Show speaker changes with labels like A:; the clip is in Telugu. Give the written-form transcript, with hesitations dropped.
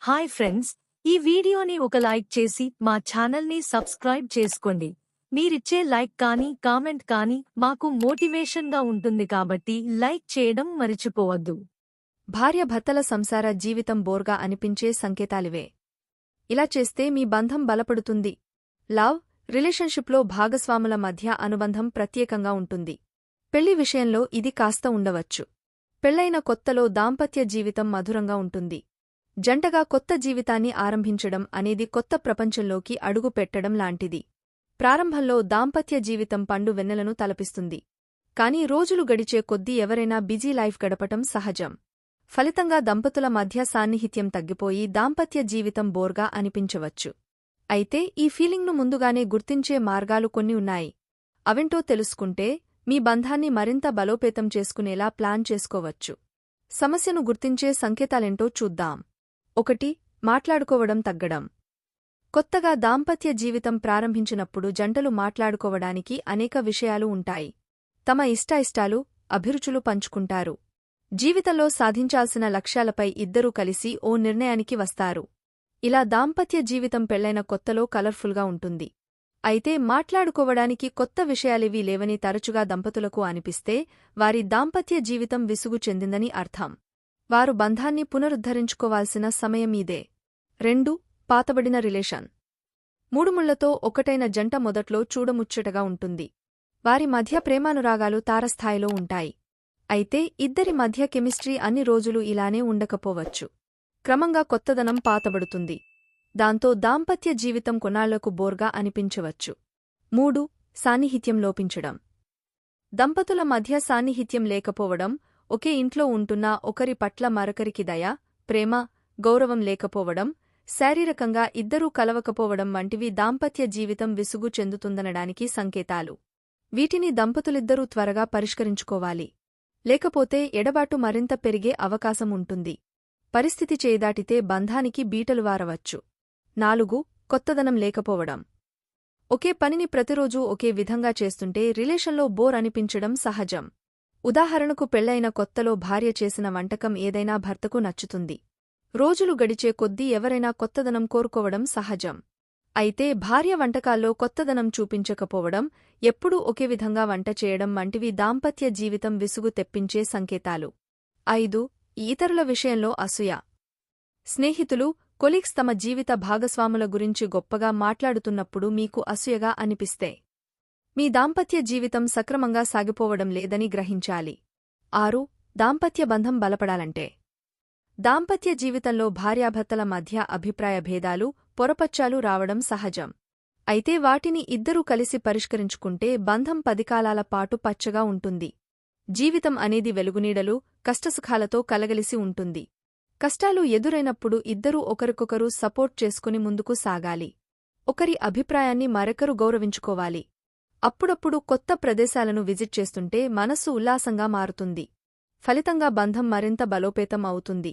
A: హాయ్ ఫ్రెండ్స్, ఈ వీడియోని ఒక లైక్ చేసి మా ఛానల్ని సబ్స్క్రైబ్ చేసుకోండి. మీరిచ్చే లైక్ కానీ కామెంట్ కానీ మాకు మోటివేషన్గా ఉంటుంది కాబట్టి లైక్ చేయడం మరిచిపోవద్దు.
B: భార్యాభర్తల సంసార జీవితం బోర్గా అనిపించే సంకేతాలివే. ఇలా చేస్తే మీ బంధం బలపడుతుంది. లవ్, రిలేషన్షిప్లో భాగస్వాముల మధ్య అనుబంధం ప్రత్యేకంగా ఉంటుంది. పెళ్లి విషయంలో ఇది కాస్త ఉండవచ్చు. పెళ్లైన కొత్తలో దాంపత్య జీవితం మధురంగా ఉంటుంది. జంటగా కొత్త జీవితాన్ని ఆరంభించడం అనేది కొత్త ప్రపంచంలోకి అడుగు పెట్టడం లాంటిది. ప్రారంభంలో దాంపత్య జీవితం పండు వెన్నెలను తలపిస్తుంది. కానీ రోజులు గడిచే కొద్దీ ఎవరైనా బిజీ లైఫ్ గడపటం సహజం. ఫలితంగా దంపతుల మధ్య సాన్నిహిత్యం తగ్గిపోయి దాంపత్య జీవితం బోర్గా అనిపించవచ్చు. అయితే ఈ ఫీలింగ్ను ముందుగానే గుర్తించే మార్గాలు కొన్ని ఉన్నాయి. అవేంటో తెలుసుకుంటే మీ బంధాన్ని మరింత బలోపేతం చేసుకునేలా ప్లాన్ చేసుకోవచ్చు. సమస్యను గుర్తించే సంకేతాలేంటో చూద్దాం. 1. మాట్లాడుకోవడం తగ్గడం. కొత్తగా దాంపత్య జీవితం ప్రారంభించినప్పుడు జంటలు మాట్లాడుకోవడానికి అనేక విషయాలు ఉంటాయి. తమ ఇష్టాయిష్టాలు, అభిరుచులు పంచుకుంటారు. జీవితంలో సాధించాల్సిన లక్ష్యాలపై ఇద్దరూ కలిసి ఓ నిర్ణయానికి వస్తారు. ఇలా దాంపత్య జీవితం పెళ్లైన కొత్తలో కలర్ఫుల్గా ఉంటుంది. అయితే మాట్లాడుకోవడానికి కొత్త విషయాలేవీ లేవని తరచుగా దంపతులకు అనిపిస్తే వారి దాంపత్య జీవితం విసుగు చెందిందని అర్థం. వారు బంధాన్ని పునరుద్ధరించుకోవాల్సిన సమయం ఇదే. 2. పాతబడిన రిలేషన్. మూడుముళ్లతో ఒకటైన జంట మొదట్లో చూడముచ్చటగా ఉంటుంది. వారి మధ్య ప్రేమానురాగాలు తారస్థాయిలో ఉంటాయి. అయితే ఇద్దరి మధ్య కెమిస్ట్రీ అన్ని రోజులు ఇలానే ఉండకపోవచ్చు. క్రమంగా కొత్తదనం పాతబడుతుంది. దాంతో దాంపత్య జీవితం కొన్నాళ్లకు బోర్గా అనిపించవచ్చు. 3. సాన్నిహిత్యం లోపించడం. దంపతుల మధ్య సాన్నిహిత్యం లేకపోవడం, ఒకే ఇంట్లో ఉంటున్నా ఒకరి పట్ల మరొకరికి దయ, ప్రేమ, గౌరవం లేకపోవడం, శారీరకంగా ఇద్దరూ కలవకపోవడం వంటివి దాంపత్య జీవితం విసుగు చెందుతుందనడానికి సంకేతాలు. వీటిని దంపతులిద్దరూ త్వరగా పరిష్కరించుకోవాలి. లేకపోతే ఎడబాటు మరింత పెరిగే అవకాశం ఉంటుంది. పరిస్థితి చేదాటితే బంధానికి బీటలు వారవచ్చు. 4. కొత్తదనం లేకపోవడం. ఒకే పనిని ప్రతిరోజూ ఒకే విధంగా చేస్తుంటే రిలేషన్లో బోర్ అనిపించడం సహజం. ఉదాహరణకు పెళ్లైన కొత్తలో భార్య చేసిన వంటకం ఏదైనా భర్తకు నచ్చుతుంది. రోజులు గడిచే కొద్దీ ఎవరైనా కొత్తదనం కోరుకోవడం సహజం. అయితే భార్య వంటకాల్లో కొత్తదనం చూపించకపోవడం, ఎప్పుడూ ఒకే విధంగా వంట చేయడం వంటివి దాంపత్య జీవితం విసుగు తెప్పించే సంకేతాలు. 5. ఇతరుల విషయంలో అసూయ. స్నేహితులు, కొలీగ్స్ తమ జీవిత భాగస్వాముల గురించి గొప్పగా మాట్లాడుతున్నప్పుడు మీకు అసూయగా అనిపిస్తే మీ దాంపత్య జీవితం సక్రమంగా సాగిపోవడం లేదని గ్రహించాలి. 6. దాంపత్య బంధం బలపడాలంటే. దాంపత్య జీవితంలో భార్యాభర్తల మధ్య అభిప్రాయ భేదాలు, పొరపచ్చాలు రావడం సహజం. అయితే వాటిని ఇద్దరూ కలిసి పరిష్కరించుకుంటే బంధం 10 కాలాల పాటు పచ్చగా ఉంటుంది. జీవితం అనేది వెలుగునీడలు, కష్టసుఖాలతో కలగలిసి ఉంటుంది. కష్టాలు ఎదురైనప్పుడు ఇద్దరూ ఒకరికొకరు సపోర్ట్ చేసుకుని ముందుకు సాగాలి. ఒకరి అభిప్రాయాన్ని మరొకరు గౌరవించుకోవాలి. అప్పుడప్పుడు కొత్త ప్రదేశాలను విజిట్ చేస్తుంటే మనస్సు ఉల్లాసంగా మారుతుంది. ఫలితంగా బంధం మరింత బలోపేతం అవుతుంది.